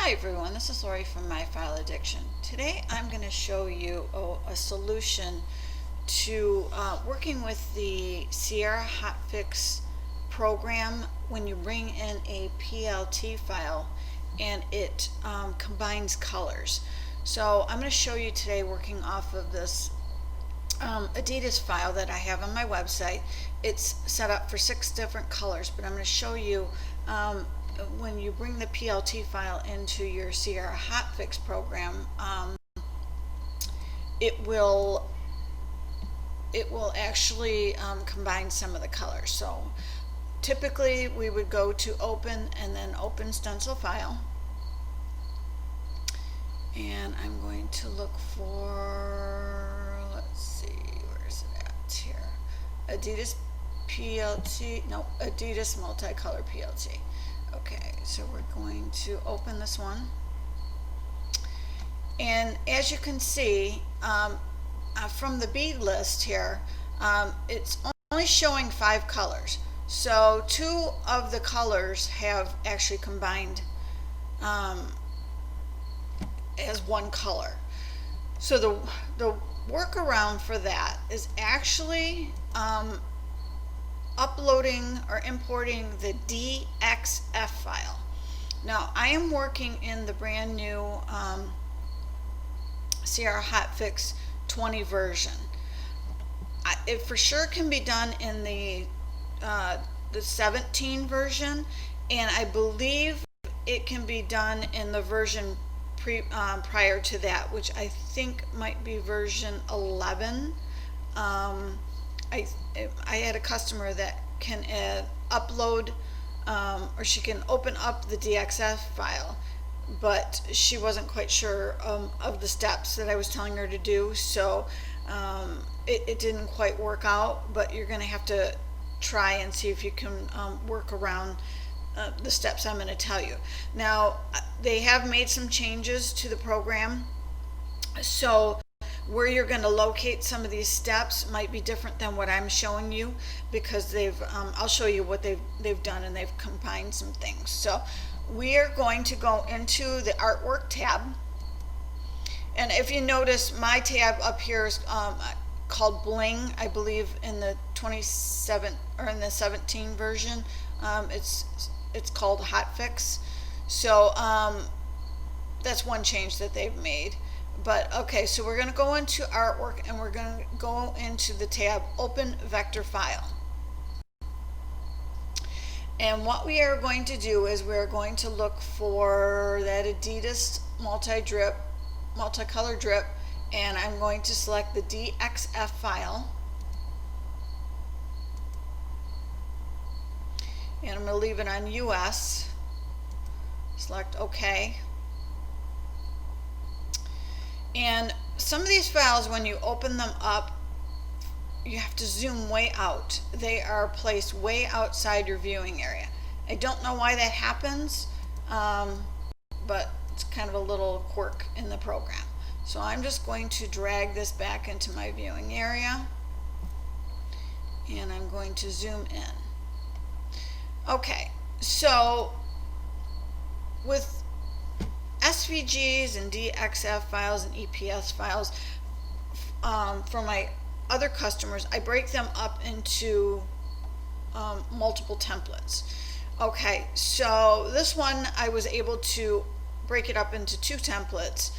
Hi everyone, this is Lori from My File Addiction. Today I'm going to show you a solution to working with the Sierra Hotfix program when you bring in a PLT file and it combines colors. So I'm going to show you today working off of this Dxf file that I have on my website. It's set up for 6 different colors, but I'm going to show you when you bring the PLT file into your Sierra Hotfix program, it will actually combine some of the colors. So typically we would go to open and then open stencil file, and I'm going to look for, let's see, where is it at here, Adidas PLT, no, Adidas multicolor PLT. Okay, so we're going to open this one, and as you can see from the bead list here, it's only showing 5 colors. So 2 of the colors have actually combined as one color. So the workaround for that is actually uploading or importing the Dxf file. Now I am working in the brand new Sierra Hotfix 20 version. It for sure can be done in the 17 version, and I believe it can be done in the version prior to that, which I think might be version 11. I had a customer that can upload or she can open up the Dxf file, but she wasn't quite sure of the steps that I was telling her to do, so it didn't quite work out. But you're going to have to try and see if you can work around the steps I'm going to tell you. Now they have made some changes to the program, so where you're going to locate some of these steps might be different than what I'm showing you, because I'll show you what they've done, and they've combined some things. So we are going to go into the artwork tab, and if you notice, my tab up here is called Bling. I believe in the 27 or in the 17 version, it's called Hotfix. So that's one change that they've made. But okay, so we're going to go into artwork, and we're going to go into the tab Open Vector File. And what we are going to do is we're going to look for that Adidas multicolor drip, and I'm going to select the Dxf file, and I'm going to leave it on US. Select OK. And some of these files, when you open them up, you have to zoom way out. They are placed way outside your viewing area. I don't know why that happens, but it's kind of a little quirk in the program. So I'm just going to drag this back into my viewing area, and I'm going to zoom in. Okay, so with SVGs and Dxf files and EPS files for my other customers, I break them up into multiple templates. Okay, so this one I was able to break it up into 2 templates,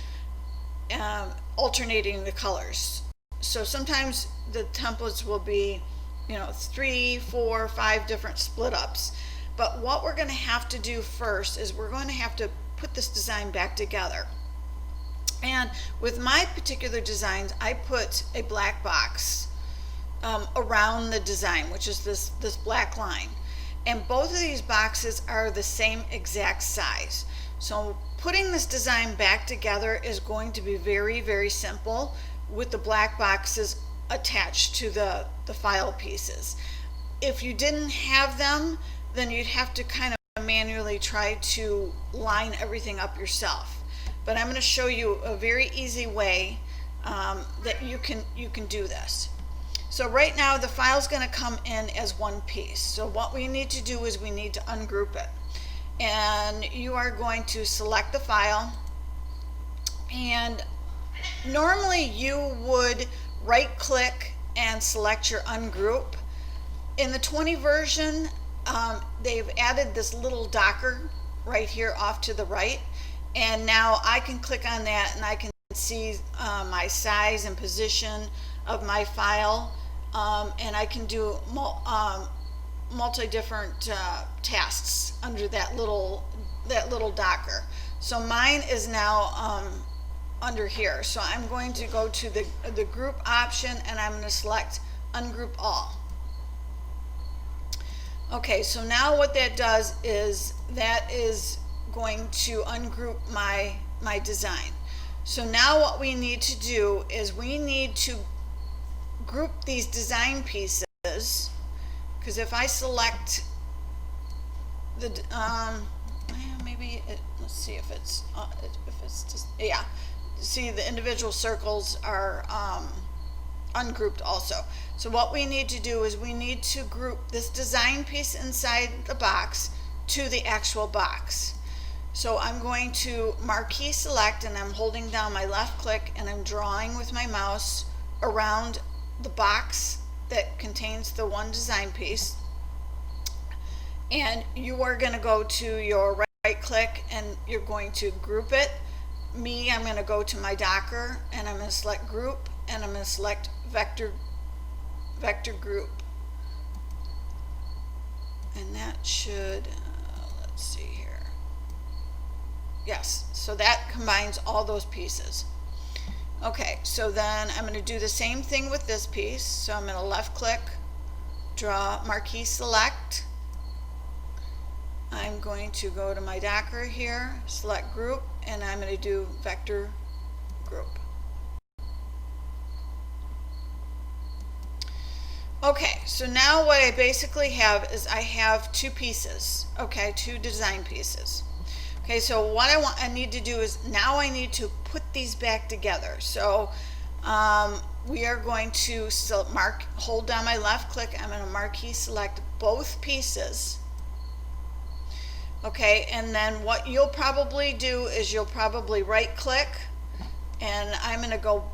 alternating the colors. So sometimes the templates will be 3, 4, 5 different split ups. But what we're going to have to do first is we're going to have to put this design back together. And with my particular designs, I put a black box around the design, which is this black line. And both of these boxes are the same exact size. So putting this design back together is going to be very, very simple with the black boxes attached to the file pieces. If you didn't have them, then you'd have to kind of manually try to line everything up yourself. But I'm going to show you a very easy way that you can do this. So right now the file is going to come in as one piece. So what we need to do is we need to ungroup it. and you are going to select the file, and normally you would right click and select your ungroup. In the 20 version, they've added this little docker right here off to the right, and now I can click on that and I can see my size and position of my file, and I can do multi different tasks under that little docker. So mine is now under here. So I'm going to go to the group option, and I'm going to select ungroup all. Okay, so now what that does is that is going to ungroup my design. So now what we need to do is we need to group these design pieces, because if I select the maybe let's see if it's just, yeah, see the individual circles are ungrouped also. So what we need to do is we need to group this design piece inside the box to the actual box. So I'm going to marquee select, and I'm holding down my left click, and I'm drawing with my mouse around the box that contains the one design piece. And you are going to go to your right click and you're going to group it. I'm going to go to my Docker, and I'm going to select group, and I'm going to select vector group, and that should let's see here. Yes, so that combines all those pieces. Okay, so then I'm going to do the same thing with this piece. So I'm going to left click, draw, marquee select. I'm going to go to my Docker here, select group, and I'm going to do vector group. Okay, so now what I basically have is I have two pieces, okay, two design pieces. Okay, so what I need to do is now I need to put these back together. So we are going to hold down my left click, I'm going to marquee select both pieces. Okay, and then what you'll probably do is you'll probably right click, and I'm going to go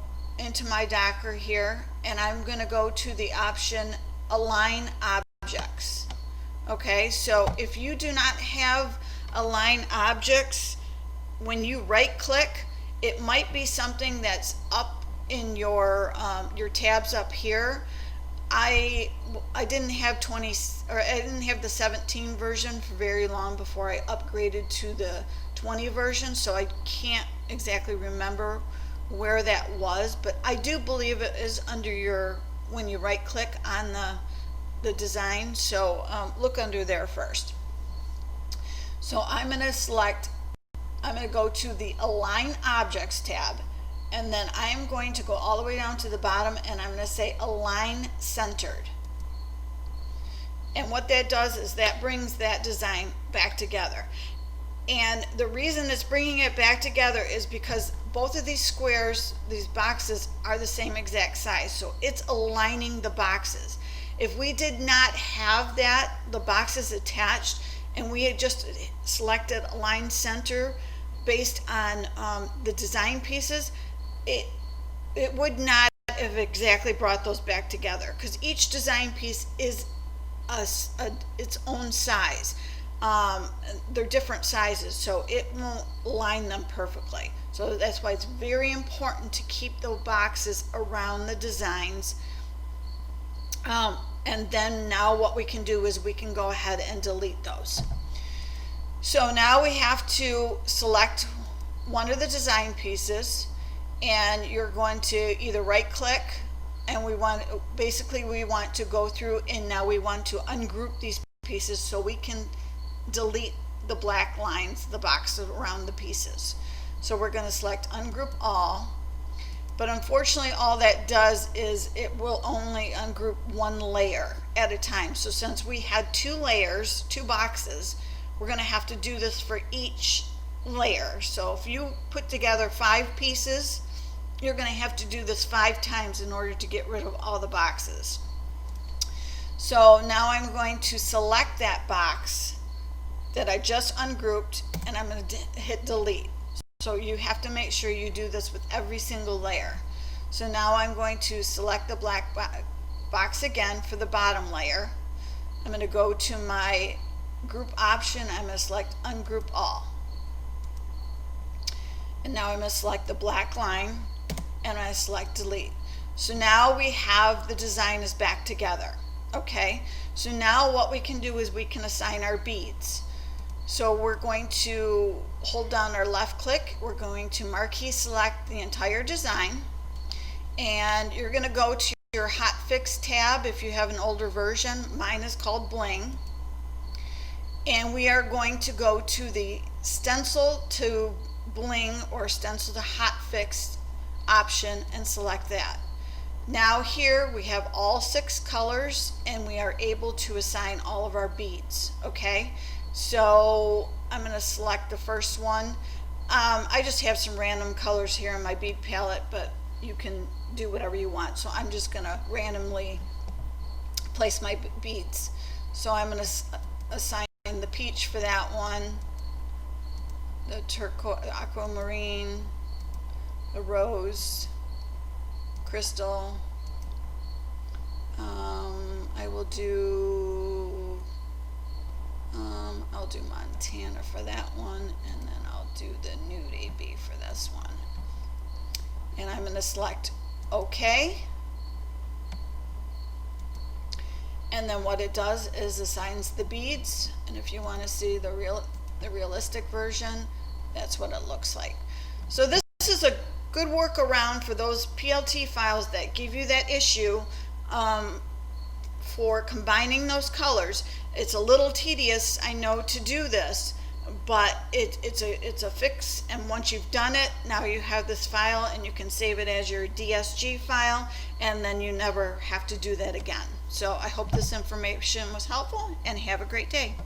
into my Docker here, and I'm going to go to the option align objects. Okay, so if you do not have align objects, when you right click, it might be something that's up in your tabs up here. I didn't have I didn't have the 17 version for very long before I upgraded to the 20 version, so I can't exactly remember where that was, but I do believe it is under when you right click on the design. So look under there first. So I'm going to go to the align objects tab, and then I'm going to go all the way down to the bottom, and I'm going to say align centered. And what that does is that brings that design back together. And the reason it's bringing it back together is because both of these squares, these boxes, are the same exact size. So it's aligning the boxes. If we did not have the boxes attached, and we had just selected align center based on the design pieces, it would not have exactly brought those back together, because each design piece is its own size. They're different sizes, so it won't line them perfectly. So that's why it's very important to keep the boxes around the designs. And then now what we can do is we can go ahead and delete those. So now we have to select one of the design pieces, and you're going to either right click, and we want to go through, and now we want to ungroup these pieces so we can delete the black lines, the boxes around the pieces. So we're going to select ungroup all, but unfortunately all that does is it will only ungroup one layer at a time. So since we had two layers, two boxes, we're going to have to do this for each layer. So if you put together 5 pieces, you're going to have to do this 5 times in order to get rid of all the boxes. So now I'm going to select that box that I just ungrouped, and I'm going to hit delete. So you have to make sure you do this with every single layer. So now I'm going to select the black box again for the bottom layer. I'm going to go to my group option. I'm going to select ungroup all. And now I'm going to select the black line, and I select delete. So now we have the design is back together. Okay, so now what we can do is we can assign our beads. So we're going to hold down our left click, we're going to marquee select the entire design, and you're going to go to your Hotfix tab if you have an older version. Mine is called Bling. And we are going to go to the stencil to Bling or stencil to Hotfix option and select that. Now here we have all 6 colors, and we are able to assign all of our beads. Okay, so I'm going to select the first one. I just have some random colors here in my bead palette, but you can do whatever you want. So I'm just going to randomly place my beads. So I'm going to assign the peach for that one, the turquoise, aquamarine, the rose, crystal. I will do I'll do Montana for that one, and then I'll do the nude AB for this one. And I'm going to select OK. And then what it does is assigns the beads, and if you want to see the realistic version, that's what it looks like. So this is a good workaround for those PLT files that give you that issue for combining those colors. It's a little tedious, I know, to do this, but it's a fix, and once you've done it, now you have this file and you can save it as your DSG file, and then you never have to do that again. So I hope this information was helpful, and have a great day.